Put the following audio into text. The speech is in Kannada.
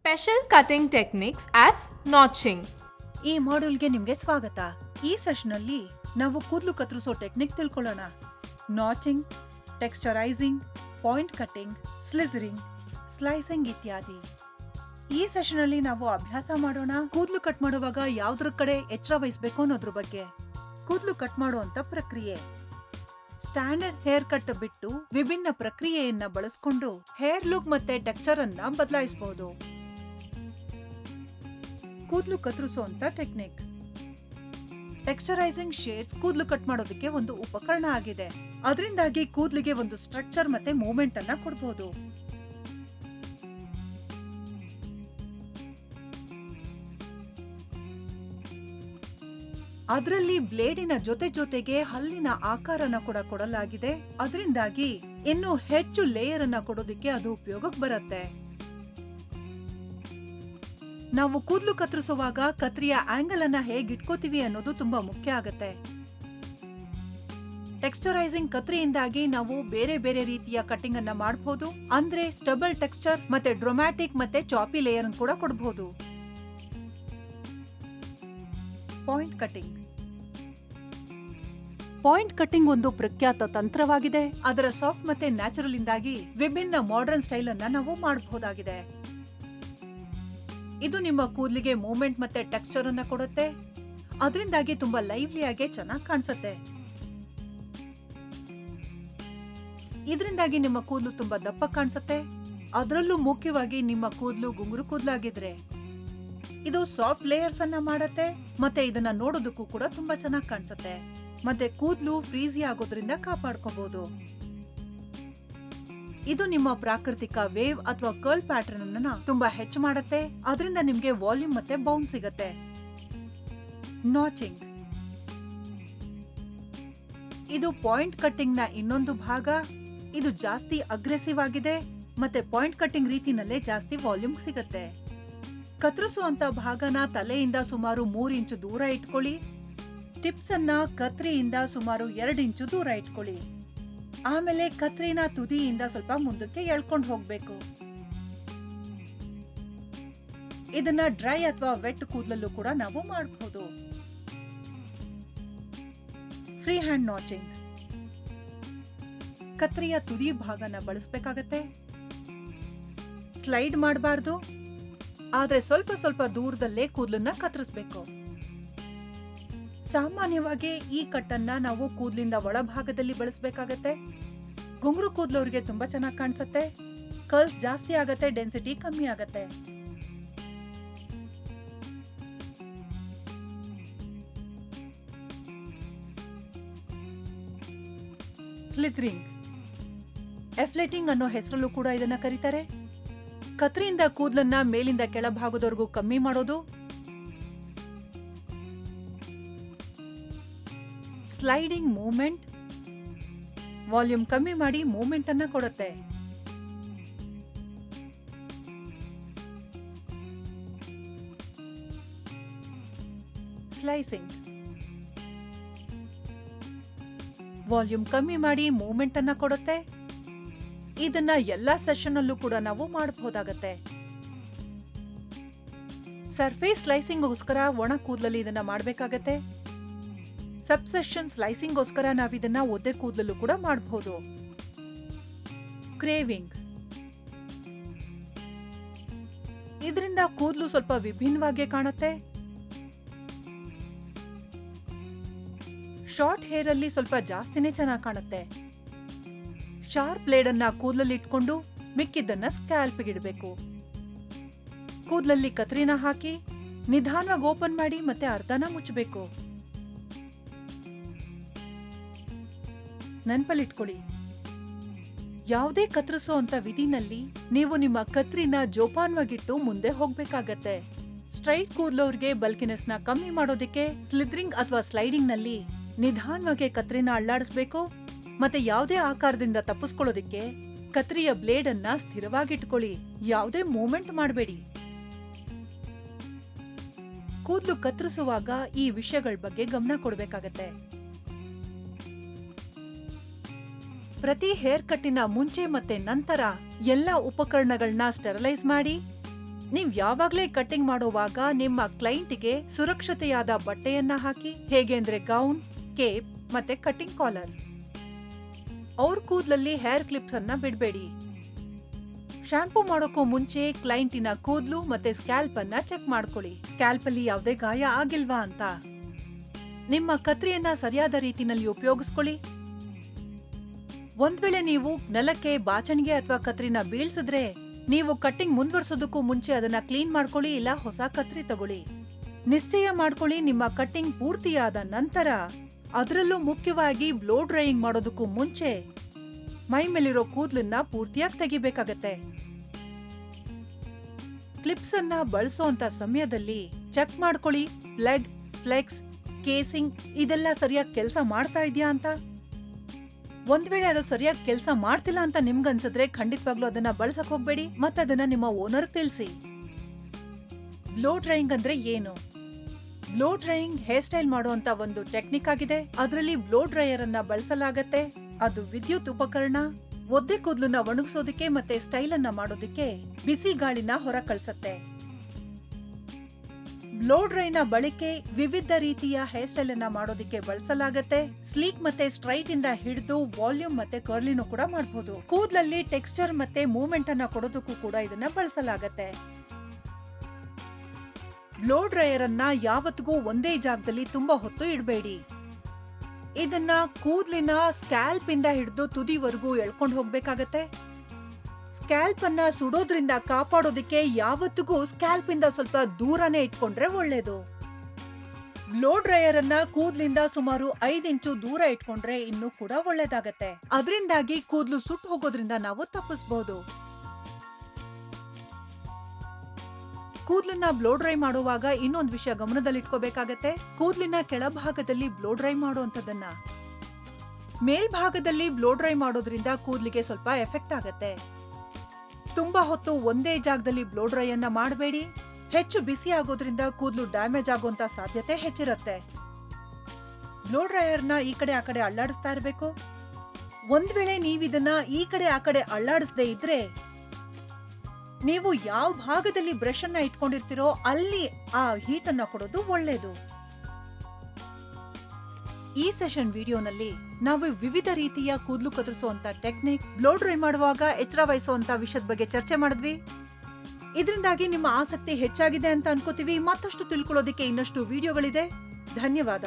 Special cutting techniques as notching. ಈ ಮಾಡ್ಯೂಲ್ಗೆ ನಿಮ್ಗೆ ಸ್ವಾಗತ. ಈ ಸೆಷನ್ ಅಲ್ಲಿ ನಾವು ಕೂದಲು ಕತ್ತರಿಸೋ ಟೆಕ್ನಿಕ್ ತಿಳ್ಕೊಳ್ಳೋಣ. ನಾಚಿಂಗ್, ಟೆಕ್ಸ್ಚರೈಸಿಂಗ್, ಪಾಯಿಂಟ್ ಕಟ್ಟಿಂಗ್, ಸ್ಲಿಸರಿಂಗ್, ಸ್ಲೈಸಿಂಗ್ ಇತ್ಯಾದಿ. ಈ ಸೆಷನ್ ಅಲ್ಲಿ ನಾವು ಅಭ್ಯಾಸ ಮಾಡೋಣ ಕೂದಲು ಕಟ್ ಮಾಡುವಾಗ ಯಾವ್ದ್ರ ಕಡೆ ಎಚ್ಚರ ವಹಿಸಬೇಕು ಅನ್ನೋದ್ರ ಬಗ್ಗೆ. ಕೂದಲು ಕಟ್ ಮಾಡುವಂತ ಪ್ರಕ್ರಿಯೆ. ಸ್ಟ್ಯಾಂಡರ್ಡ್ ಹೇರ್ ಕಟ್ ಬಿಟ್ಟು ವಿಭಿನ್ನ ಪ್ರಕ್ರಿಯೆಯನ್ನ ಬಳಸಿಕೊಂಡು ಹೇರ್ ಲುಕ್ ಮತ್ತೆ ಟೆಕ್ಸ್ಚರ್ ಅನ್ನ ಬದಲಾಯಿಸಬಹುದು. ಕೂದಲು ಕತ್ತರಿಸುವಂತ ಟೆಕ್ನಿಕ್. ಟೆಕ್ಸ್ಚರೈಸಿಂಗ್ ಶೇಡ್ಸ್ ಕೂದಲು ಕಟ್ ಮಾಡೋದಕ್ಕೆ ಒಂದು ಉಪಕರಣ ಆಗಿದೆ. ಅದರಿಂದಾಗಿ ಕೂದಲಿಗೆ ಒಂದು ಸ್ಟ್ರಕ್ಚರ್ ಮತ್ತೆ ಮೂವ್ಮೆಂಟ್ ಅನ್ನ ಕೊಡಬಹುದು. ಅದರಲ್ಲಿ ಬ್ಲೇಡಿನ ಜೊತೆಗೆ ಹಲ್ಲಿನ ಆಕಾರನ ಕೂಡ ಕೊಡಲಾಗಿದೆ. ಅದರಿಂದಾಗಿ ಇನ್ನು ಹೆಚ್ಚು ಲೇಯರ್ ಅನ್ನ ಕೊಡೋದಕ್ಕೆ ಅದು ಉಪಯೋಗಕ್ಕೆ ಬರುತ್ತೆ. ನಾವು ಕೂದಲು ಕತ್ತರಿಸುವಾಗ ಕತ್ರಿಯ ಆಂಗಲ್ ಅನ್ನ ಹೇಗೆ ಇಟ್ಕೋತೀವಿ ಅನ್ನೋದು ತುಂಬಾ ಮುಖ್ಯ ಆಗುತ್ತೆ. ಟೆಕ್ಸ್ಚರೈಸಿಂಗ್ ಕತ್ರಿಯಿಂದಾಗಿ ನಾವು ಬೇರೆ ಬೇರೆ ರೀತಿಯ ಕಟ್ಟಿಂಗ್ ಅನ್ನ ಮಾಡಬಹುದು. ಅಂದ್ರೆ ಸ್ಟಬಲ್ ಟೆಕ್ಸ್ಚರ್ ಮತ್ತೆ ಡ್ರೊಮ್ಯಾಟಿಕ್ ಮತ್ತೆ ಚಾಪಿ ಲೇಯರ್ ಕೂಡ ಕೊಡಬಹುದು. Point cutting. ಪಾಯಿಂಟ್ ಕಟ್ಟಿಂಗ್ ಒಂದು ಪ್ರಖ್ಯಾತ ತಂತ್ರವಾಗಿದೆ. ಅದರ ಸಾಫ್ಟ್ ಮತ್ತೆ ನ್ಯಾಚುರಲ್ ಇಂದಾಗಿ ವಿಭಿನ್ನ ಮಾಡರ್ನ್ ಸ್ಟೈಲ್ ಅನ್ನ ನಾವು ಮಾಡಬಹುದಾಗಿದೆ. ಇದು ನಿಮ್ಮ ಕೂದಲಿಗೆ ಮೂವ್ಮೆಂಟ್ ಮತ್ತೆ ಟೆಕ್ಸ್ಚರ್ ಅನ್ನ ಕೊಡುತ್ತೆ. ಅದರಿಂದಾಗಿ ತುಂಬಾ ಲೈವ್ಲಿ ಆಗಿ ಚೆನ್ನಾಗಿ ಕಾಣಿಸುತ್ತೆ. ಇದರಿಂದಾಗಿ ನಿಮ್ಮ ಕೂದಲು ತುಂಬಾ ದಪ್ಪ ಕಾಣಿಸುತ್ತೆ. ಅದರಲ್ಲೂ ಮುಖ್ಯವಾಗಿ ನಿಮ್ಮ ಕೂದಲು ಗುಂಗುರು ಕೂದಲಾಗಿದ್ರೆ ಇದು ಸಾಫ್ಟ್ ಲೇಯರ್ಸ್ ಅನ್ನ ಮಾಡುತ್ತೆ. ಮತ್ತೆ ಇದನ್ನ ನೋಡೋದಕ್ಕೂ ಕೂಡ ತುಂಬಾ ಚೆನ್ನಾಗಿ ಕಾಣಿಸುತ್ತೆ. ಮತ್ತೆ ಕೂದಲು ಫ್ರೀಸಿ ಆಗೋದ್ರಿಂದ ಕಾಪಾಡ್ಕೋಬಹುದು. ಇದು ನಿಮ್ಮ ಪ್ರಾಕೃತಿಕ ವೇವ್ ಅಥವಾ ಕರ್ಲ್ ಪ್ಯಾಟರ್ನ್ ಅನ್ನ ತುಂಬಾ ಹೆಚ್ಚು ಮಾಡುತ್ತೆ. ಅದರಿಂದ ನಿಮ್ಗೆ ವಾಲ್ಯೂಮ್ ಮತ್ತೆ ಬೌನ್ಸ್ ಸಿಗುತ್ತೆ. ನಾಚಿಂಗ್. ಇದು ಪಾಯಿಂಟ್ ಕಟ್ಟಿಂಗ್ ನ ಇನ್ನೊಂದು ಭಾಗ. ಇದು ಜಾಸ್ತಿ ಅಗ್ರೆಸಿವ್ ಆಗಿದೆ ಮತ್ತೆ ಪಾಯಿಂಟ್ ಕಟ್ಟಿಂಗ್ ರೀತಿನಲ್ಲೇ ಜಾಸ್ತಿ ವಾಲ್ಯೂಮ್ ಸಿಗುತ್ತೆ. ಕತ್ತರಿಸುವಂತ ಭಾಗನ ತಲೆಯಿಂದ ಸುಮಾರು 3 ಇಂಚು ದೂರ ಇಟ್ಕೊಳ್ಳಿ. ಟಿಪ್ಸ್ ಅನ್ನ ಕತ್ರಿಯಿಂದ ಸುಮಾರು 2 ಇಂಚು ದೂರ ಇಟ್ಕೊಳ್ಳಿ. ಆಮೇಲೆ ಕತ್ರಿನ ತುದಿಯಿಂದ ಸ್ವಲ್ಪ ಮುಂದಕ್ಕೆ ಎಳ್ಕೊಂಡು ಹೋಗ್ಬೇಕು. ಇದನ್ನ ಡ್ರೈ ಅಥವಾ ವೆಟ್ ಕೂದಲಲ್ಲೂ ಕೂಡ ನಾವು ಮಾಡಬಹುದು. Free hand ನಾಚಿಂಗ್. ಕತ್ರಿಯ ತುದಿ ಭಾಗನ ಬಳಸಬೇಕಾಗತ್ತೆ. ಸ್ಲೈಡ್ ಮಾಡಬಾರ್ದು, ಆದ್ರೆ ಸ್ವಲ್ಪ ದೂರದಲ್ಲೇ ಕೂದಲನ್ನ ಕತ್ತರಿಸಬೇಕು. ಸಾಮಾನ್ಯವಾಗಿ ಈ ಕಟ್ಟನ್ನ ನಾವು ಕೂದಲಿಂದ ಒಳಭಾಗದಲ್ಲಿ ಬಳಸಬೇಕಾಗತ್ತೆ. ಗುಂಗುರು ಕೂದಲವ್ರಿಗೆ ತುಂಬಾ ಚೆನ್ನಾಗಿ ಕಾಣಿಸುತ್ತೆ. ಕರ್ಲ್ಸ್ ಜಾಸ್ತಿ ಆಗತ್ತೆ, ಡೆನ್ಸಿಟಿ ಕಮ್ಮಿ ಆಗತ್ತೆ. ಸ್ಲಿಥರಿಂಗ್, ಎಫ್ಲೆಟಿಂಗ್ ಅನ್ನೋ ಹೆಸರಲ್ಲೂ ಕೂಡ ಇದನ್ನ ಕರೀತಾರೆ. ಕತ್ರಿಯಿಂದ ಕೂದಲನ್ನ ಮೇಲಿಂದ ಕೆಳಭಾಗದವರೆಗೂ ಕಮ್ಮಿ ಮಾಡೋದು. ಸ್ಲೈಡಿಂಗ್ ಮೂವ್ಮೆಂಟ್ ವಾಲ್ಯೂಮ್ ಕಮ್ಮಿ ಮಾಡಿ ಮೂವ್ಮೆಂಟ್ ಅನ್ನ ಕೊಡುತ್ತೆ. ಸ್ಲೈಸಿಂಗ್ ವಾಲ್ಯೂಮ್ ಕಮ್ಮಿ ಮಾಡಿ ಮೂವ್ಮೆಂಟ್ ಅನ್ನ ಕೊಡುತ್ತೆ. ಇದನ್ನ ಎಲ್ಲಾ ಸೆಷನ್ ಅಲ್ಲೂ ಕೂಡ ನಾವು ಮಾಡಬಹುದಾಗತ್ತೆ. ಸರ್ಫೇಸ್ ಸ್ಲೈಸಿಂಗ್ಗೋಸ್ಕರ ಒಣ ಕೂದಲಲ್ಲಿ ಇದನ್ನ ಮಾಡಬೇಕಾಗತ್ತೆ. ಸಬ್ಸೆಷನ್ ಸ್ಲೈಸಿಂಗ್ಗೋಸ್ಕರ ನಾವಿದನ್ನ ಒದ್ದೆ ಕೂದಲಲ್ಲೂ ಕೂಡ ಮಾಡಬಹುದು. ಕ್ರೇವಿಂಗ್. ಇದರಿಂದ ಕೂದಲು ಸ್ವಲ್ಪ ವಿಭಿನ್ನವಾಗಿ ಕಾಣುತ್ತೆ. ಶಾರ್ಟ್ ಹೇರ್ ಅಲ್ಲಿ ಸ್ವಲ್ಪ ಜಾಸ್ತಿನೇ ಚೆನ್ನಾಗಿ ಕಾಣುತ್ತೆ. ಶಾರ್ಪ್ ಬ್ಲೇಡ್ ಅನ್ನ ಕೂದಲಲ್ಲಿ ಇಟ್ಕೊಂಡು ಮಿಕ್ಕಿದ್ದನ್ನ ಸ್ಕ್ಯಾಲ್ಪ್ಗೆ ಇಡಬೇಕು. ಕೂದಲಲ್ಲಿ ಕತ್ರಿನ ಹಾಕಿ ನಿಧಾನವಾಗಿ ಓಪನ್ ಮಾಡಿ ಮತ್ತೆ ಅರ್ಧನ ಮುಚ್ಚಬೇಕು. ನೆನಪಲ್ಲಿಟ್ಕೊಳ್ಳಿ, ಯಾವುದೇ ಕತ್ತರಿಸುವಂತ ವಿಧಿನಲ್ಲಿ ನೀವು ನಿಮ್ಮ ಕತ್ರಿನ ಜೋಪಾನವಾಗಿಟ್ಟು ಮುಂದೆ ಹೋಗ್ಬೇಕಾಗತ್ತೆ. ಸ್ಟ್ರೈಟ್ ಕೂದಲವ್ರಿಗೆ ಬಲ್ಕಿನೆಸ್ ನ ಕಮ್ಮಿ ಮಾಡೋದಕ್ಕೆ ಸ್ಲಿಥರಿಂಗ್ ಅಥವಾ ಸ್ಲೈಡಿಂಗ್ ನಲ್ಲಿ ನಿಧಾನವಾಗಿ ಕತ್ರಿನ ಅಳ್ಳಾಡಿಸ್ಬೇಕು. ಮತ್ತೆ ಯಾವುದೇ ಆಕಾರದಿಂದ ತಪ್ಪಿಸ್ಕೊಳ್ಳೋದಕ್ಕೆ ಕತ್ರಿಯ ಬ್ಲೇಡ್ ಅನ್ನ ಸ್ಥಿರವಾಗಿಟ್ಕೊಳ್ಳಿ. ಯಾವುದೇ ಮೂವ್ಮೆಂಟ್ ಮಾಡಬೇಡಿ. ಕೂದಲು ಕತ್ತರಿಸುವಾಗ ಈ ವಿಷಯಗಳ ಬಗ್ಗೆ ಗಮನ ಕೊಡಬೇಕಾಗತ್ತೆ. ಪ್ರತಿ ಹೇರ್ ಕಟ್ಟಿನ ಮುಂಚೆ ಮತ್ತೆ ನಂತರ ಎಲ್ಲ ಉಪಕರಣಗಳನ್ನ ಸ್ಟೆರಲೈಸ್ ಮಾಡಿ ನೀವ್ ಯಾವಾಗ್ಲೇ ಕಟ್ಟಿಂಗ್ ಮಾಡುವಾಗ ನಿಮ್ಮ ಕ್ಲೈಂಟ್ಗೆ ಸುರಕ್ಷತೆಯಾದ ಬಟ್ಟೆಯನ್ನ ಹಾಕಿ, ಹೇಗೆ ಅಂದ್ರೆ ಗೌನ್, ಕೇಪ್ ಮತ್ತೆ ಕಟ್ಟಿಂಗ್ ಕಾಲರ್. ಅವ್ರ ಕೂದ್ಲಲ್ಲಿ ಹೇರ್ ಕ್ಲಿಪ್ಸ್ ಅನ್ನ ಬಿಡ್ಬೇಡಿ. ಶಾಂಪೂ ಮಾಡೋಕ್ಕೂ ಮುಂಚೆ ಕ್ಲೈಂಟಿನ ಕೂದ್ಲು ಮತ್ತೆ ಸ್ಕ್ಯಾಲ್ಪ್ ಅನ್ನ ಚೆಕ್ ಮಾಡ್ಕೊಳ್ಳಿ. ಸ್ಕ್ಯಾಲ್ಪ್ ಅಲ್ಲಿ ಯಾವುದೇ ಗಾಯ ಆಗಿಲ್ವಾ ಅಂತ. ನಿಮ್ಮ ಕತ್ರಿಯನ್ನ ಸರಿಯಾದ ರೀತಿನಲ್ಲಿ ಉಪಯೋಗಿಸ್ಕೊಳ್ಳಿ. ಒಂದ್ ವೇಳೆ ನೀವು ನೆಲಕ್ಕೆ ಬಾಚಣಿಗೆ ಅಥವಾ ಕತ್ರಿನ ಬೀಳ್ಸಿದ್ರೆ, ನೀವು ಕಟ್ಟಿಂಗ್ ಮುಂದುವರ್ಸೋದಕ್ಕೂ ಮುಂಚೆ ಅದನ್ನ ಕ್ಲೀನ್ ಮಾಡ್ಕೊಳ್ಳಿ, ಇಲ್ಲ ಹೊಸ ಕತ್ರಿ ತಗೊಳ್ಳಿ. ನಿಶ್ಚಯ ಮಾಡ್ಕೊಳ್ಳಿ ನಿಮ್ಮ ಕಟ್ಟಿಂಗ್ ಪೂರ್ತಿಯಾದ ನಂತರ, ಅದರಲ್ಲೂ ಮುಖ್ಯವಾಗಿ ಬ್ಲೋ ಡ್ರೈಯಿಂಗ್ ಮಾಡೋದಕ್ಕೂ ಮುಂಚೆ ಮೈ ಮೇಲಿರೋ ಕೂದಲನ್ನ ಪೂರ್ತಿಯಾಗಿ ತೆಗಿಬೇಕಾಗತ್ತೆ. ಕ್ಲಿಪ್ಸ್ ಅನ್ನ ಬಳಸೋಂತ ಸಮಯದಲ್ಲಿ ಚೆಕ್ ಮಾಡ್ಕೊಳ್ಳಿ ಪ್ಲಗ್, ಫ್ಲೆಕ್ಸ್, ಕೇಸಿಂಗ್ ಇದೆಲ್ಲ ಸರಿಯಾಗಿ ಕೆಲಸ ಮಾಡ್ತಾ ಇದೆಯಾ ಅಂತ. ಒಂದ್ ವೇಳೆ ಅದು ಸರಿಯಾಗಿ ಕೆಲಸ ಮಾಡ್ತಿಲ್ಲ ಅಂತ ನಿಮ್ಗನ್ಸಿದ್ರೆ ಖಂಡಿತವಾಗ್ಲೂ ಅದನ್ನ ಬಳಸಕ್ ಹೋಗ್ಬೇಡಿ, ಮತ್ತೆ ಅದನ್ನ ನಿಮ್ಮ ಓನರ್ ತಿಳಿಸಿ. ಬ್ಲೋ ಡ್ರೈಯಿಂಗ್ ಅಂದ್ರೆ ಏನು? ಬ್ಲೋ ಡ್ರೈಯಿಂಗ್ ಹೇರ್ ಸ್ಟೈಲ್ ಮಾಡುವಂತ ಒಂದು ಟೆಕ್ನಿಕ್ ಆಗಿದೆ. ಅದರಲ್ಲಿ ಬ್ಲೋ ಡ್ರೈಯರ್ ಅನ್ನ ಬಳಸಲಾಗತ್ತೆ. ಅದು ವಿದ್ಯುತ್ ಉಪಕರಣ. ಒದ್ದೆ ಕೂದಲನ್ನ ಒಣಗಿಸೋದಕ್ಕೆ ಮತ್ತೆ ಸ್ಟೈಲ್ ಅನ್ನ ಮಾಡೋದಕ್ಕೆ ಬಿಸಿ ಗಾಳಿನ ಹೊರ ಕಳ್ಸತ್ತೆ. ಬ್ಲೋ ಡ್ರೈನ ಬಳಕೆ ವಿವಿಧ ರೀತಿಯ ಹೇರ್ ಸ್ಟೈಲ್ ಅನ್ನ ಮಾಡೋದಕ್ಕೆ ಬಳಸಲಾಗತ್ತೆ. ಸ್ಲೀಕ್ ಮತ್ತೆ ಸ್ಟ್ರೈಟ್ ಇಂದ ಹಿಡಿದು ವಾಲ್ಯೂಮ್ ಮತ್ತೆ ಕರ್ಲಿನೂ ಕೂಡ ಮಾಡಬಹುದು. ಕೂದಲಲ್ಲಿ ಟೆಕ್ಸ್ಚರ್ ಮತ್ತೆ ಮೂವ್ಮೆಂಟ್ ಅನ್ನ ಕೊಡೋದಕ್ಕೂ ಕೂಡ ಇದನ್ನ ಬಳಸಲಾಗತ್ತೆ. ಬ್ಲೋ ಡ್ರೈಯರ್ ಅನ್ನ ಯಾವತ್ತಿಗೂ ಒಂದೇ ಜಾಗದಲ್ಲಿ ತುಂಬಾ ಹೊತ್ತು ಇಡಬೇಡಿ. ಇದನ್ನ ಕೂದಲಿನ ಸ್ಕ್ಯಾಲ್ಪ್ ಇಂದ ಹಿಡಿದು ತುದಿವರೆಗೂ ಎಳ್ಕೊಂಡು ಹೋಗ್ಬೇಕಾಗತ್ತೆ. ಸ್ಕ್ಯಾಲ್ಪ್ ಅನ್ನ ಸುಡೋದ್ರಿಂದ ಕಾಪಾಡೋದಕ್ಕೆ ಯಾವತ್ತಿಗೂ ಸ್ಕ್ಯಾಲ್ಪ್ ಇಂದ ಸ್ವಲ್ಪ ದೂರನೇ ಇಟ್ಕೊಂಡ್ರೆ ಒಳ್ಳೇದು. ಬ್ಲೋ ಡ್ರೈಯರ್ ಅನ್ನ ಕೂದ್ಲಿಂದ ಸುಮಾರು 5 ಇಂಚು ದೂರ ಇಟ್ಕೊಂಡ್ರೆ ಇನ್ನೂ ಕೂಡ ಒಳ್ಳೇದಾಗತ್ತೆ. ಅದರಿಂದಾಗಿ ಕೂದ್ಲು ಸುಟ್ಟು ಹೋಗೋದ್ರಿಂದ ನಾವು ತಪ್ಪಿಸಬಹುದು. ಕೂದ್ಲನ್ನ ಬ್ಲೋ ಡ್ರೈ ಮಾಡುವಾಗ ಇನ್ನೊಂದು ವಿಷಯ ಗಮನದಲ್ಲಿಟ್ಕೋಬೇಕಾಗತ್ತೆ. ಕೂದ್ಲಿನ ಕೆಳಭಾಗದಲ್ಲಿ ಬ್ಲೋ ಡ್ರೈ ಮಾಡುವಂತದನ್ನ ಮೇಲ್ಭಾಗದಲ್ಲಿ ಬ್ಲೋ ಡ್ರೈ ಮಾಡೋದ್ರಿಂದ ಕೂದ್ಲಿಗೆ ಸ್ವಲ್ಪ ಎಫೆಕ್ಟ್ ಆಗತ್ತೆ. ತುಂಬಾ ಹೊತ್ತು ಒಂದೇ ಜಾಗದಲ್ಲಿ ಬ್ಲೋ ಡ್ರೈ ಅನ್ನ ಮಾಡಬೇಡಿ. ಹೆಚ್ಚು ಬಿಸಿ ಆಗೋದ್ರಿಂದ ಕೂದ್ಲು ಡ್ಯಾಮೇಜ್ ಆಗುವಂತ ಸಾಧ್ಯತೆ ಹೆಚ್ಚಿರುತ್ತೆ. ಬ್ಲೋ ಡ್ರೈಯರ್ನ ಈ ಕಡೆ ಆ ಕಡೆ ಅಲ್ಲಾಡಿಸ್ತಾ ಇರಬೇಕು. ಒಂದ್ ವೇಳೆ ನೀವಿದನ್ನ ಈ ಕಡೆ ಆ ಕಡೆ ಅಲ್ಲಾಡಿಸದೇ ಇದ್ರೆ, ನೀವು ಯಾವ ಭಾಗದಲ್ಲಿ ಬ್ರಷ್ ಅನ್ನ ಇಟ್ಕೊಂಡಿರ್ತೀರೋ ಅಲ್ಲಿ ಆ ಹೀಟ್ ಅನ್ನ ಕೊಡೋದು ಒಳ್ಳೇದು. ಈ ಸೆಷನ್ ವಿಡಿಯೋನಲ್ಲಿ ನಾವು ವಿವಿಧ ರೀತಿಯ ಕೂದಲು ಕತ್ತರಿಸುವಂತ ಟೆಕ್ನಿಕ್, ಬ್ಲೋ ಡ್ರೈ ಮಾಡುವಾಗ ಎಚ್ಚರ ವಹಿಸುವಂತ ವಿಷಯದ ಬಗ್ಗೆ ಚರ್ಚೆ ಮಾಡಿದ್ವಿ. ಇದರಿಂದಾಗಿ ನಿಮ್ಮ ಆಸಕ್ತಿ ಹೆಚ್ಚಾಗಿದೆ ಅಂತ ಅನ್ಕೋತೀವಿ. ಮತ್ತಷ್ಟು ತಿಳ್ಕೊಳ್ಳೋದಕ್ಕೆ ಇನ್ನಷ್ಟು ವಿಡಿಯೋಗಳಿದೆ. ಧನ್ಯವಾದ.